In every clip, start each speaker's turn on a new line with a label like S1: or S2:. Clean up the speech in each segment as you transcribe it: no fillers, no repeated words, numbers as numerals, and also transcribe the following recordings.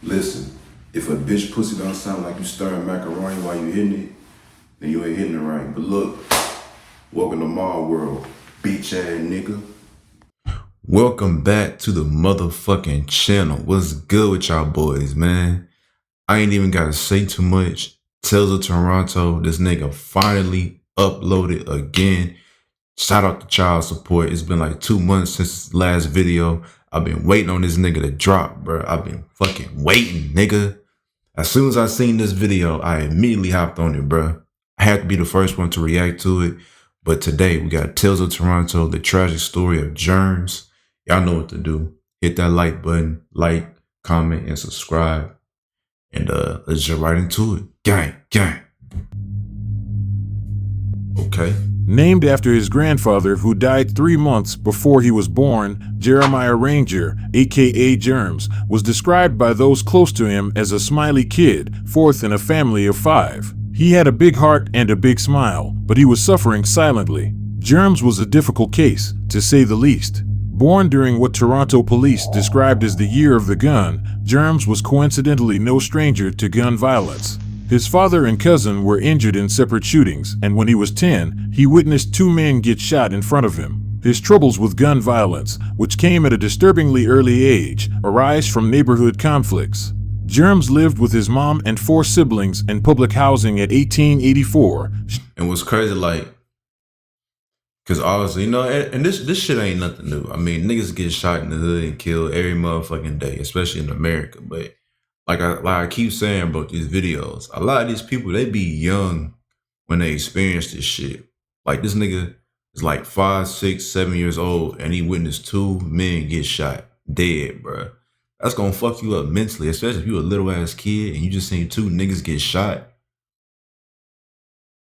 S1: Listen, if a bitch pussy don't sound like you stirring macaroni while you hitting it, then you ain't hitting it right. But look, welcome to my world, beach ass nigga. Welcome back to the motherfucking channel. What's good with y'all boys, man? I ain't even gotta say too much. Tales of Toronto, this nigga finally uploaded again. Shout out to child support. It's been like 2 months since his last video. I've been waiting on this nigga to drop, bro. I've been fucking waiting, nigga. As soon as I seen this video, I immediately hopped on it, bro. I had to be the first one to react to it. But today, we got Tales of Toronto, the tragic story of JERMZ. Y'all know what to do. Hit that like button, like, comment, and subscribe. And let's jump right into it. Gang, gang. Okay.
S2: Named after his grandfather, who died 3 months before he was born, Jeremiah Ranger, aka JERMZ, was described by those close to him as a smiley kid, fourth in a family of 5. He had a big heart and a big smile, but he was suffering silently. JERMZ was a difficult case, to say the least. Born during what Toronto police described as the year of the gun, JERMZ was coincidentally no stranger to gun violence. His father and cousin were injured in separate shootings, and when he was 10, he witnessed 2 men get shot in front of him. His troubles with gun violence, which came at a disturbingly early age, arise from neighborhood conflicts. JERMZ lived with his mom and 4 siblings in public housing at 1884.
S1: And what's crazy, like, because obviously, you know, and this shit ain't nothing new. I mean, niggas get shot in the hood and killed every motherfucking day, especially in America. But like I keep saying about these videos, a lot of these people, they be young when they experience this shit. Like this nigga is like 5, 6, 7 years old and he witnessed 2 men get shot dead, bro. That's gonna fuck you up mentally, especially if you a little ass kid and you just seen 2 niggas get shot.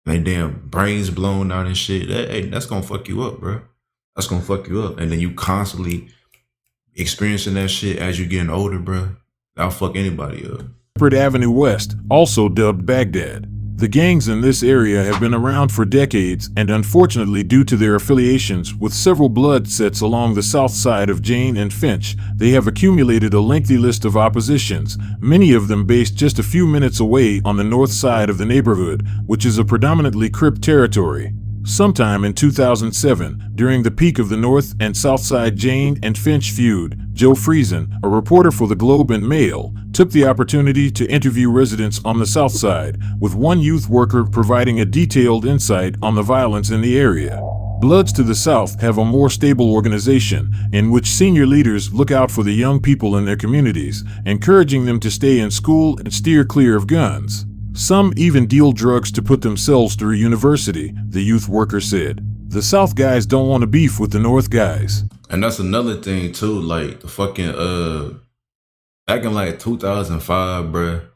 S1: They damn brains blown out and shit. That's gonna fuck you up, bro. That's gonna fuck you up. And then you constantly experiencing that shit as you getting older, bro. That'll fuck anybody up.
S2: Shepherd Avenue West, also dubbed Baghdad. The gangs in this area have been around for decades, and unfortunately, due to their affiliations with several blood sets along the south side of Jane and Finch, they have accumulated a lengthy list of oppositions, many of them based just a few minutes away on the north side of the neighborhood, which is a predominantly Crip territory. Sometime in 2007, during the peak of the North and South Side Jane and Finch feud, Joe Friesen, a reporter for the Globe and Mail, took the opportunity to interview residents on the South Side, with one youth worker providing a detailed insight on the violence in the area. Bloods to the South have a more stable organization, in which senior leaders look out for the young people in their communities, encouraging them to stay in school and steer clear of guns. Some even deal drugs to put themselves through university, the youth worker said. The South guys don't want to beef with the North guys.
S1: And that's another thing too, like the fucking back in like 2005, bruh,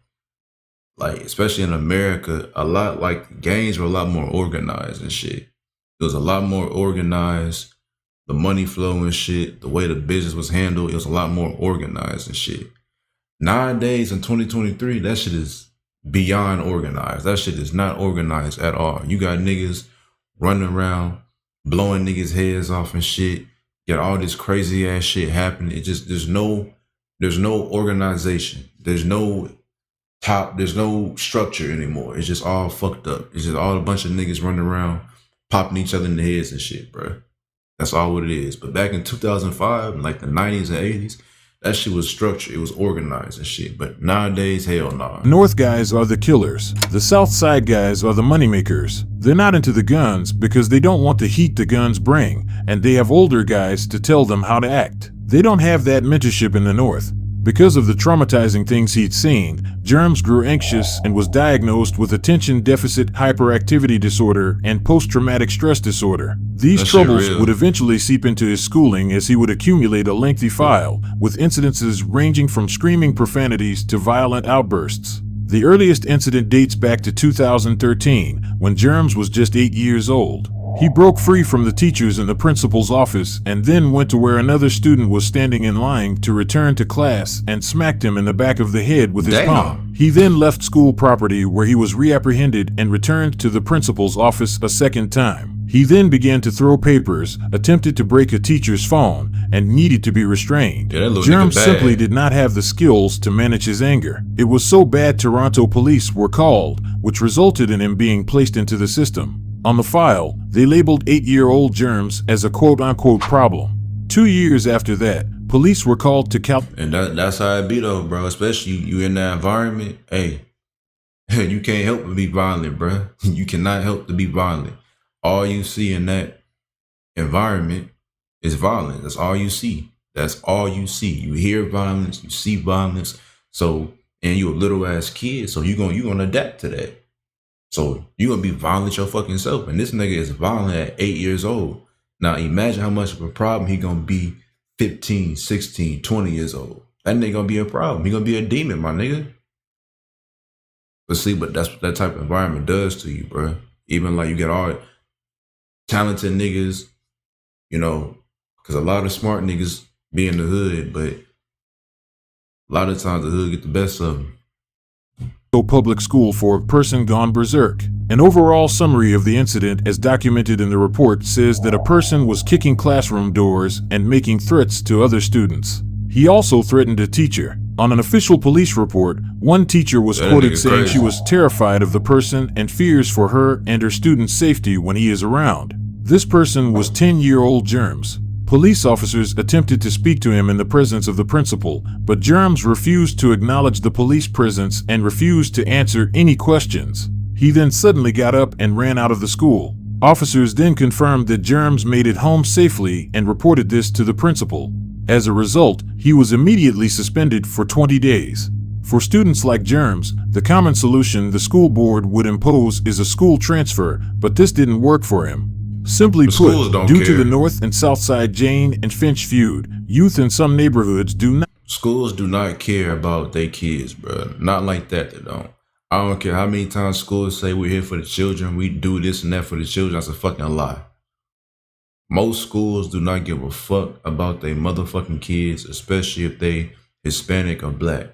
S1: like especially in America, a lot like gangs were a lot more organized and shit. It was a lot more organized, the money flow and shit, the way the business was handled, it was a lot more organized and shit. Nowadays in 2023, that shit is beyond organized. That shit is not organized at all. You got niggas running around, blowing niggas' heads off and shit. Got all this crazy ass shit happening. It just there's no organization. There's no structure anymore. It's just all fucked up. It's just all a bunch of niggas running around, popping each other in the heads and shit, bro. That's all what it is. But back in 2005, like the 90s and 80s, that shit was structured, it was organized and shit. But nowadays, hell nah.
S2: North guys are the killers. The South Side guys are the moneymakers. They're not into the guns because they don't want the heat the guns bring, and they have older guys to tell them how to act. They don't have that mentorship in the North. Because of the traumatizing things he'd seen, JERMZ grew anxious and was diagnosed with attention deficit hyperactivity disorder and post-traumatic stress disorder. These troubles would eventually seep into his schooling as he would accumulate a lengthy file, with incidences ranging from screaming profanities to violent outbursts. The earliest incident dates back to 2013, when JERMZ was just 8 years old. He broke free from the teachers in the principal's office and then went to where another student was standing in line to return to class and smacked him in the back of the head with his palm. He then left school property where he was reapprehended and returned to the principal's office a second time. He then began to throw papers, attempted to break a teacher's phone, and needed to be restrained.
S3: Yeah, that little nigga
S2: JERMZ simply
S3: bad.
S2: did not have the skills to manage his anger. It was so bad Toronto police were called, which resulted in him being placed into the system. On the file, they labeled 8-year-old JERMZ as a quote-unquote problem. 2 years after that, police were called to
S3: And that's how it be though, bro. Especially you in that environment. Hey, you can't help but be violent, bro. You cannot help to be violent. All you see in that environment is violence. That's all you see. That's all you see. You hear violence, you see violence. So, and you a little ass kid, so you gonna adapt to that. So you gonna be violent your fucking self. And this nigga is violent at 8 years old. Now imagine how much of a problem he gonna be 15, 16, 20 years old. That nigga gonna be a problem. He gonna be a demon, my nigga. But see, but that's what that type of environment does to you, bro. Even like you get all talented niggas, you know, because a lot of smart niggas be in the hood, but a lot of times the hood get the best of them.
S2: Public school for a person gone berserk. An overall summary of the incident as documented in the report says that a person was kicking classroom doors and making threats to other students. He also threatened a teacher. On an official police report, one teacher was quoted saying she was terrified of the person and fears for her and her students' safety when he is around. This person was 10-year-old JERMZ. Police officers attempted to speak to him in the presence of the principal, but JERMZ refused to acknowledge the police presence and refused to answer any questions. He then suddenly got up and ran out of the school. Officers then confirmed that JERMZ made it home safely and reported this to the principal. As a result, he was immediately suspended for 20 days. For students like JERMZ, the common solution the school board would impose is a school transfer, but this didn't work for him. Simply put, due to the North and South Side Jane and Finch feud, youth in some neighborhoods do not.
S3: Schools do not care about their kids, bro. Not like that, they don't. I don't care how many times schools say we're here for the children, we do this and that for the children. That's a fucking lie. Most schools do not give a fuck about their motherfucking kids, especially if they Hispanic or black.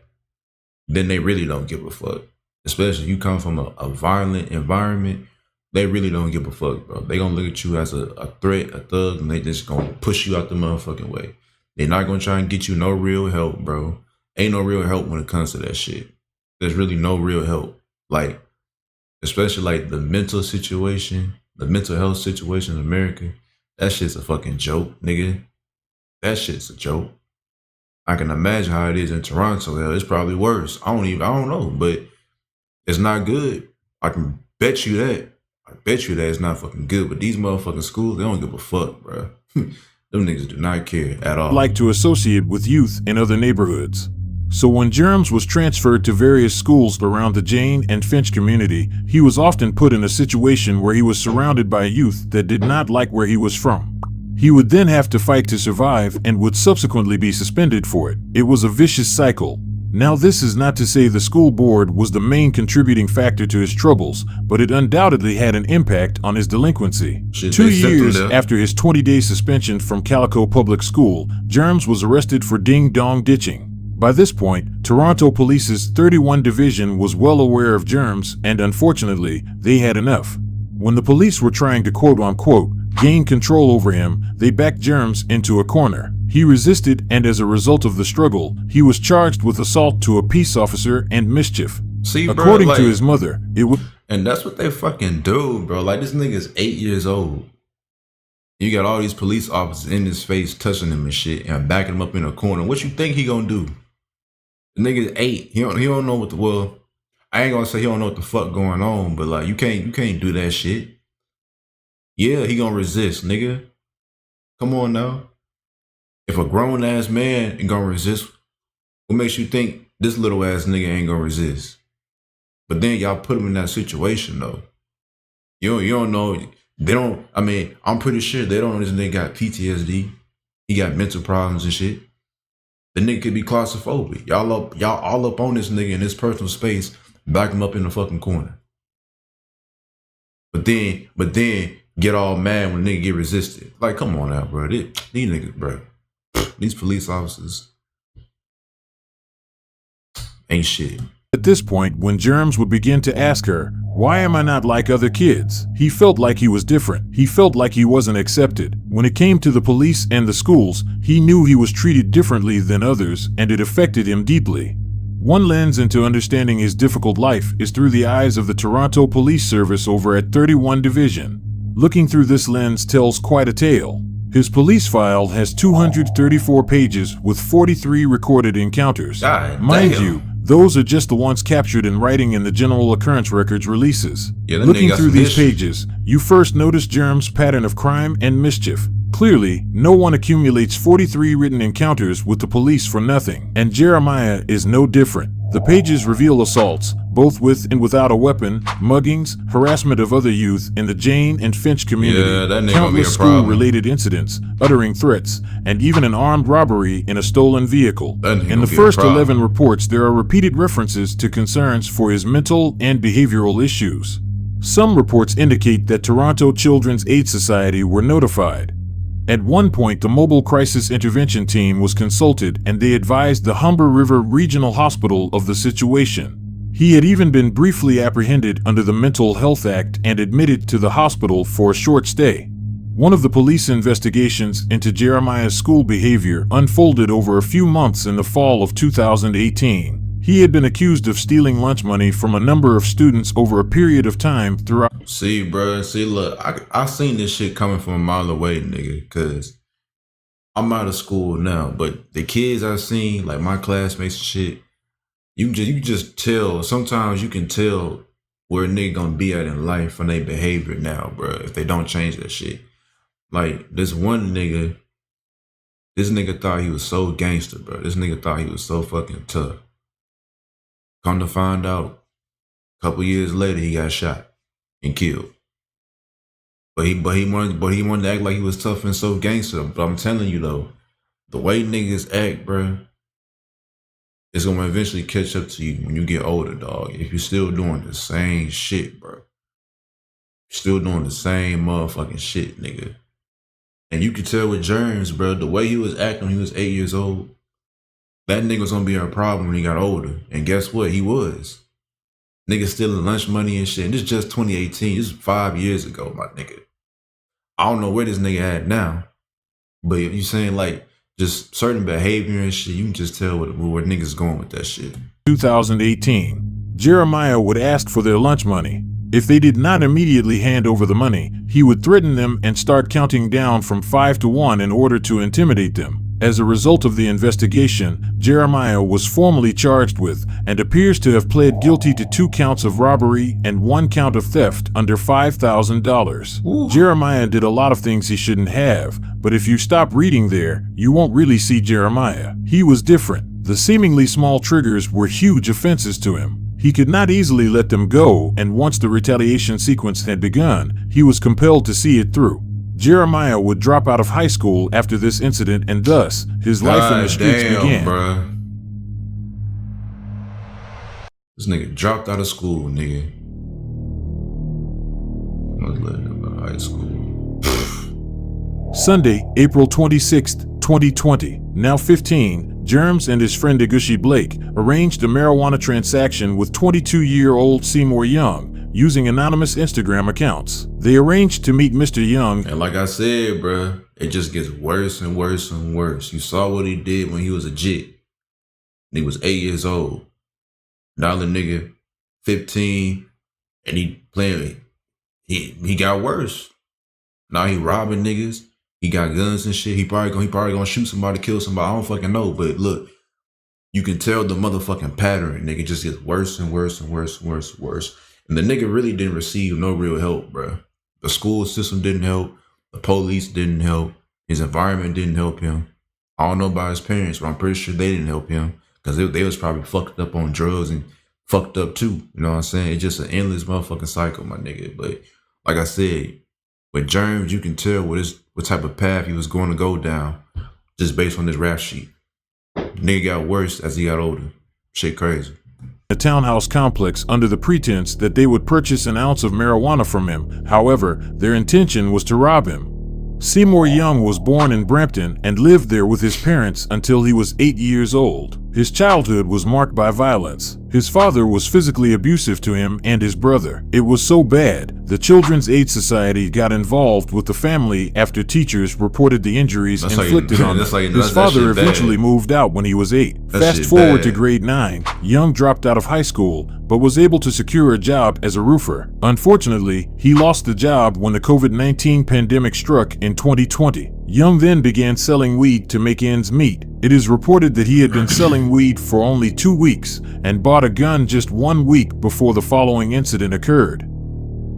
S3: Then they really don't give a fuck. Especially if you come from a violent environment, they really don't give a fuck, bro. They gonna look at you as a threat, a thug, and they just gonna push you out the motherfucking way. They're not gonna try and get you no real help, bro. Ain't no real help when it comes to that shit. There's really no real help. Like, especially like the mental situation, the mental health situation in America, that shit's a fucking joke, nigga. That shit's a joke. I can imagine how it is in Toronto. Hell, it's probably worse. I don't know, but it's not good. I can bet you that. I bet you that it's not fucking good. But these motherfucking schools, they don't give a fuck, bro. Them niggas do not care at all.
S2: Like to associate with youth in other neighborhoods. So when JERMZ was transferred to various schools around the Jane and Finch community, he was often put in a situation where he was surrounded by youth that did not like where he was from. He would then have to fight to survive and would subsequently be suspended for it. It was a vicious cycle. Now, this is not to say the school board was the main contributing factor to his troubles, but it undoubtedly had an impact on his delinquency. 2 years after his 20-day suspension from Calico Public School, JERMZ was arrested for ding-dong ditching. By this point, Toronto Police's 31 Division was well aware of JERMZ, and unfortunately, they had enough. When the police were trying to quote-unquote gain control over him, they backed JERMZ into a corner. He resisted, and as a result of the struggle, he was charged with assault to a peace officer and mischief.
S3: See, bro,
S2: according to his mother, it would.
S3: And that's what they fucking do, bro. Like, this nigga's 8 years old. You got all these police officers in his face touching him and shit and backing him up in a corner. What you think he gonna do? The nigga's 8. He don't know what the, well, I ain't gonna say he don't know what the fuck going on, but like, you can't do that shit. Yeah, he gonna resist, nigga. Come on now. If a grown ass man ain't gonna resist, what makes you think this little ass nigga ain't gonna resist? But then y'all put him in that situation though. You don't know. They don't. I mean, I'm pretty sure they don't know this nigga got PTSD. He got mental problems and shit. The nigga could be claustrophobic. Y'all all up on this nigga in his personal space, back him up in the fucking corner. But then get all mad when the nigga get resisted. Like, come on now, bro. These niggas, bro. These police officers ain't shit.
S2: At this point, when JERMZ would begin to ask her, "Why am I not like other kids?" he felt like he was different. He felt like he wasn't accepted. When it came to the police and the schools, he knew he was treated differently than others, and it affected him deeply. One lens into understanding his difficult life is through the eyes of the Toronto Police Service over at 31 Division. Looking through this lens tells quite a tale. His police file has 234 pages with 43 recorded encounters.
S3: God
S2: Mind
S3: damn.
S2: you, those are just the ones captured in writing in the General Occurrence Records releases.
S3: Yeah, that
S2: Looking
S3: nigga got
S2: through
S3: some
S2: these
S3: history.
S2: pages, you first notice JERMZ's pattern of crime and mischief. Clearly, no one accumulates 43 written encounters with the police for nothing, and Jeremiah is no different. The pages reveal assaults, both with and without a weapon, muggings, harassment of other youth in the Jane and Finch community,
S3: Yeah, that nigga gonna be
S2: countless
S3: a problem.
S2: school-related incidents, uttering threats, and even an armed robbery in a stolen vehicle.
S3: That nigga
S2: In the
S3: gonna be a
S2: first
S3: problem.
S2: 11 reports, there are repeated references to concerns for his mental and behavioral issues. Some reports indicate that Toronto Children's Aid Society were notified. At one point, the Mobile Crisis Intervention Team was consulted and they advised the Humber River Regional Hospital of the situation. He had even been briefly apprehended under the Mental Health Act and admitted to the hospital for a short stay. One of the police investigations into Jeremiah's school behavior unfolded over a few months in the fall of 2018. He had been accused of stealing lunch money from a number of students over a period of time throughout.
S3: See, bruh. See, look, I seen this shit coming from a mile away, nigga, because I'm out of school now. But the kids I seen, like my classmates and shit, you can just tell. Sometimes you can tell where a nigga gonna be at in life from their behavior now, bruh, if they don't change that shit. Like this one nigga, this nigga thought he was so gangster, bro. This nigga thought he was so fucking tough. Come to find out, a couple years later, he got shot and killed. But he wanted to act like he was tough and so gangster. But I'm telling you though, the way niggas act, bro, it's gonna eventually catch up to you when you get older, dog. If you're still doing the same shit, bro, still doing the same motherfucking shit, nigga. And you could tell with JERMZ, bro, the way he was acting when he was 8 years old, that nigga was gonna be a problem when he got older. And guess what? He was. Nigga stealing lunch money and shit. And this is just 2018. This is 5 years ago, my nigga. I don't know where this nigga at now. But you saying like just certain behavior and shit, you can just tell where niggas going with that shit.
S2: 2018, Jeremiah would ask for their lunch money. If they did not immediately hand over the money, he would threaten them and start counting down from 5 to 1 in order to intimidate them. As a result of the investigation, Jeremiah was formally charged with and appears to have pled guilty to 2 counts of robbery and 1 count of theft under $5,000. Jeremiah did a lot of things he shouldn't have, but if you stop reading there, you won't really see Jeremiah. He was different. The seemingly small triggers were huge offenses to him. He could not easily let them go, and once the retaliation sequence had begun, he was compelled to see it through. Jeremiah would drop out of high school after this incident, and thus, his life in the streets began.
S3: Bruh. This nigga dropped out of school, nigga. I was letting him out of high school.
S2: Sunday, April 26, 2020, now 15, JERMZ and his friend Degushi Blake arranged a marijuana transaction with 22-year-old Seymour Young using anonymous Instagram accounts. They arranged to meet Mr. Young.
S3: And like I said, bruh, it just gets worse and worse and worse. You saw what he did when he was a jit. He was 8 years old. Now the nigga 15 and he playing, he got worse. Now he robbing niggas. He got guns and shit. He probably gonna shoot somebody, kill somebody. I don't fucking know. But look, you can tell the motherfucking pattern. Nigga just gets worse and worse and worse and worse and worse. And the nigga really didn't receive no real help, bro. The school system didn't help. The police didn't help. His environment didn't help him. I don't know about his parents, but I'm pretty sure they didn't help him because they was probably fucked up on drugs and fucked up too. You know what I'm saying? It's just an endless motherfucking cycle, my nigga. But like I said, with JERMZ, you can tell what type of path he was going to go down just based on this rap sheet. Nigga got worse as he got older. Shit crazy.
S2: A townhouse complex under the pretense that they would purchase an ounce of marijuana from him. However, their intention was to rob him. Seymour Young was born in Brampton and lived there with his parents until he was 8 years old. His childhood was marked by violence. His father was physically abusive to him and his brother. It was so bad, the Children's Aid Society got involved with the family after teachers reported the injuries inflicted on them. His father eventually moved out when he was 8. Fast forward to grade 9, Young dropped out of high school, but was able to secure a job as a roofer. Unfortunately, he lost the job when the COVID-19 pandemic struck in 2020. Young then began selling weed to make ends meet. It is reported that he had been selling weed for only 2 weeks and bought a gun just 1 week before the following incident occurred.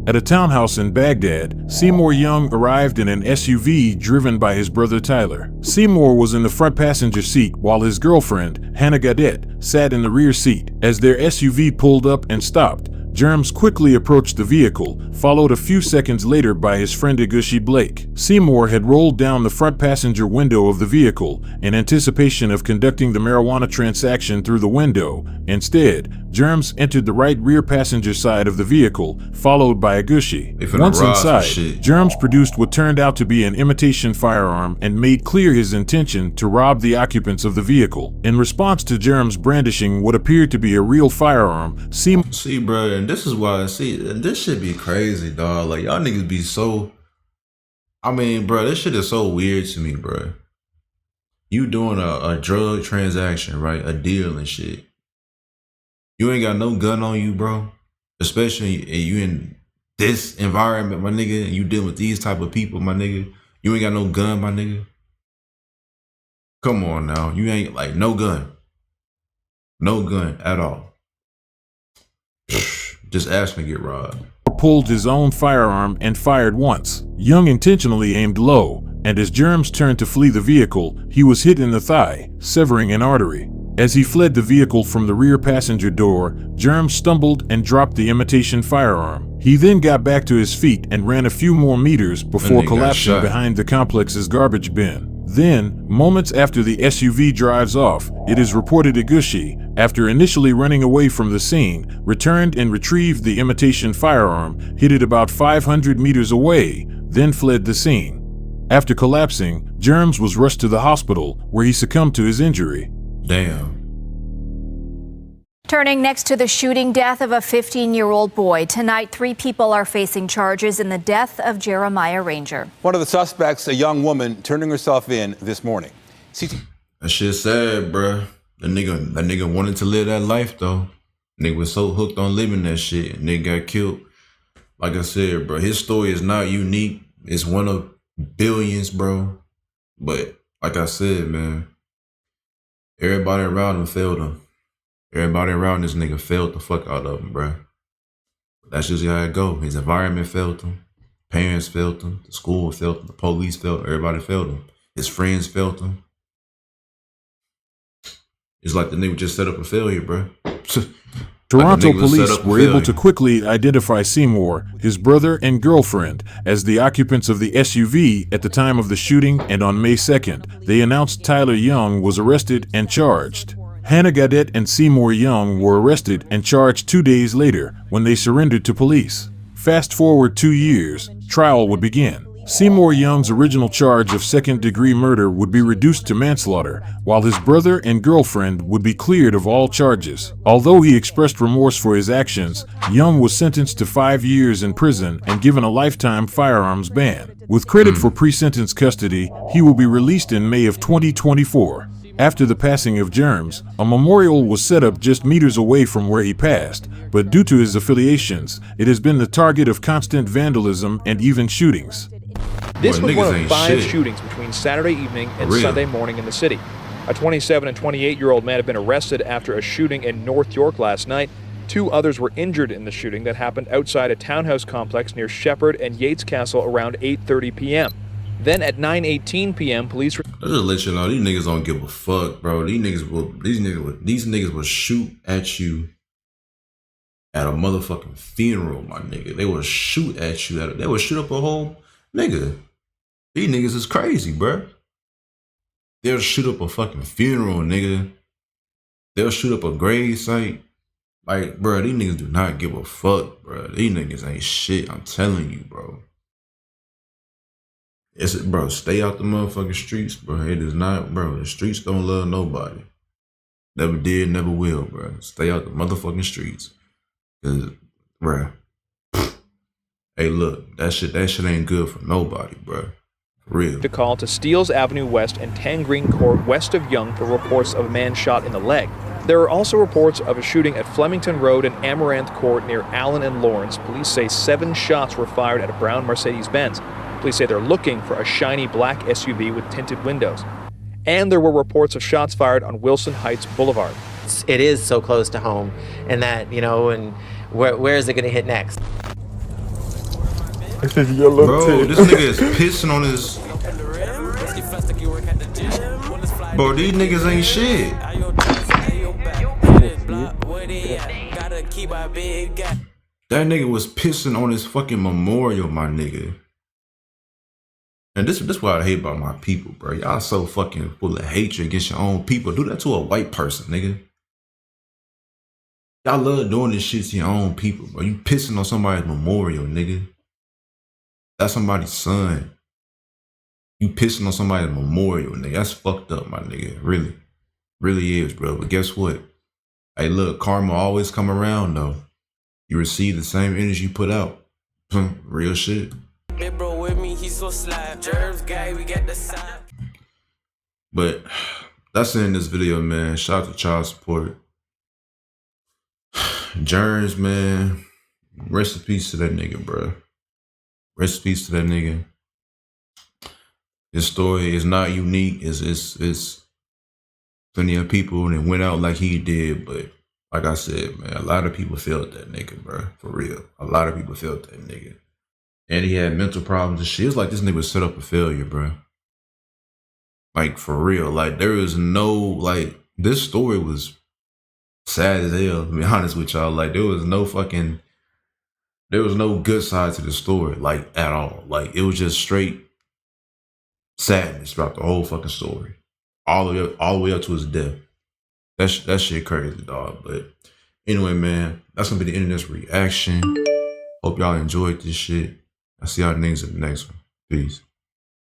S2: At a townhouse in Baghdad, Seymour Young arrived in an SUV driven by his brother Tyler. Seymour was in the front passenger seat while his girlfriend, Hannah Gadet, sat in the rear seat. As their SUV pulled up and stopped, JERMZ quickly approached the vehicle, followed a few seconds later by his friend Agushi Blake. Seymour had rolled down the front passenger window of the vehicle in anticipation of conducting the marijuana transaction through the window. Instead, JERMZ entered the right rear passenger side of the vehicle, followed by Agushi. Once inside, JERMZ produced what turned out to be an imitation firearm and made clear his intention to rob the occupants of the vehicle. In response to JERMZ brandishing what appeared to be a real firearm, Seymour...
S3: See, bro, and this is why, this shit be crazy, dog. Like, y'all niggas be so... I mean, bro, this shit is so weird to me, bro. You doing a drug transaction, right? A deal and shit. You ain't got no gun on you, bro. Especially you in this environment, my nigga, and you dealing with these type of people, my nigga. You ain't got no gun, my nigga. Come on now. You ain't like no gun. No gun at all. Just asking to get robbed.
S2: Pulled his own firearm and fired once. Young intentionally aimed low, and as JERMZ turned to flee the vehicle, he was hit in the thigh, severing an artery. As he fled the vehicle from the rear passenger door, JERMZ stumbled and dropped the imitation firearm. He then got back to his feet and ran a few more meters before collapsing behind the complex's garbage bin. Then, moments after the SUV drives off, it is reported Agushi, after initially running away from the scene, returned and retrieved the imitation firearm, hid it about 500 meters away, then fled the scene. After collapsing, JERMZ was rushed to the hospital, where he succumbed to his injury.
S3: Damn.
S4: Turning next to the shooting death of a 15-year-old boy. Tonight, 3 people are facing charges in the death of Jeremiah Ranger.
S5: One of the suspects, a young woman, turning herself in this morning.
S3: That shit sad, bruh. That nigga wanted to live that life, though. Nigga was so hooked on living that shit. Nigga got killed. Like I said, bro, his story is not unique. It's one of billions, bro. But like I said, man, everybody around him failed him. Everybody around this nigga failed the fuck out of him, bro. That's just how it go. His environment failed him. Parents failed him. The school failed him. The police failed him. Everybody failed him. His friends failed him. It's like the nigga just set up a failure, bro.
S2: Toronto police were able to quickly identify Seymour, his brother and girlfriend, as the occupants of the SUV at the time of the shooting, and on May 2nd, they announced Tyler Young was arrested and charged. Hannah Gadet and Seymour Young were arrested and charged 2 days later when they surrendered to police. Fast forward 2 years, trial would begin. Seymour Young's original charge of second-degree murder would be reduced to manslaughter, while his brother and girlfriend would be cleared of all charges. Although he expressed remorse for his actions, Young was sentenced to 5 years in prison and given a lifetime firearms ban. With credit for pre-sentence custody, he will be released in May of 2024. After the passing of JERMZ, a memorial was set up just meters away from where he passed, but due to his affiliations, it has been the target of constant vandalism and even shootings.
S6: This was one of 5 shootings between Saturday evening and Sunday morning in the city. A 27 and 28-year-old man have been arrested after a shooting in North York last night. 2 others were injured in the shooting that happened outside a townhouse complex near Shepherd and Yates Castle around 8:30 p.m. Then at 9:18 p.m., police...
S3: I'll just let you know, these niggas don't give a fuck, bro. These niggas will shoot at you at a motherfucking funeral, my nigga. They will shoot at you. They will shoot up a whole... Nigga, these niggas is crazy, bro. They'll shoot up a fucking funeral, nigga. They'll shoot up a grave site. Like, bro, these niggas do not give a fuck, bro. These niggas ain't shit, I'm telling you, bro. Bro, stay out the motherfucking streets, bro. It is not, bro. The streets don't love nobody. Never did, never will, bro. Stay out the motherfucking streets. Cause, bro. Hey, look, that shit ain't good for nobody, bro. For real.
S6: To call to Steeles Avenue West and Tangreen Court west of Young for reports of a man shot in the leg. There are also reports of a shooting at Flemington Road and Amaranth Court near Allen and Lawrence. Police say 7 shots were fired at a brown Mercedes-Benz. Police say they're looking for a shiny black SUV with tinted windows. And there were reports of shots fired on Wilson Heights Boulevard.
S7: It is so close to home, and that, you know, and where is it going to hit next?
S3: Bro, this nigga is pissing on his... Bro, these niggas ain't shit. That nigga was pissing on his fucking memorial, my nigga. And this what I hate about my people, bro. Y'all so fucking full of hatred against your own people. Do that to a white person, nigga. Y'all love doing this shit to your own people, bro. You pissing on somebody's memorial, nigga. That's somebody's son. You pissing on somebody's memorial, nigga. That's fucked up, my nigga. Really. Really is, bro. But guess what? Hey, look, karma always come around, though. You receive the same energy you put out. Real shit.
S8: Bro with me, he's so slap. JERMZ guy, we get the side.
S3: But that's it in this video, man. Shout out to child support. JERMZ, man. Rest in peace to that nigga, bro. Rest in peace to that nigga. His story is not unique. It's plenty of people that went out like he did, but like I said, man, a lot of people felt that nigga, bro. For real. A lot of people felt that nigga. And he had mental problems and shit. It's like this nigga was set up for failure, bro. Like, for real. Like, there is no, like, this story was sad as hell, to be honest with y'all. Like, there was no good side to the story, like, at all. Like, it was just straight sadness throughout the whole fucking story. All the way up to his death. That shit crazy, dog. But anyway, man, that's gonna be the end of this reaction. Hope y'all enjoyed this shit. I'll see y'all niggas in the next one. Peace.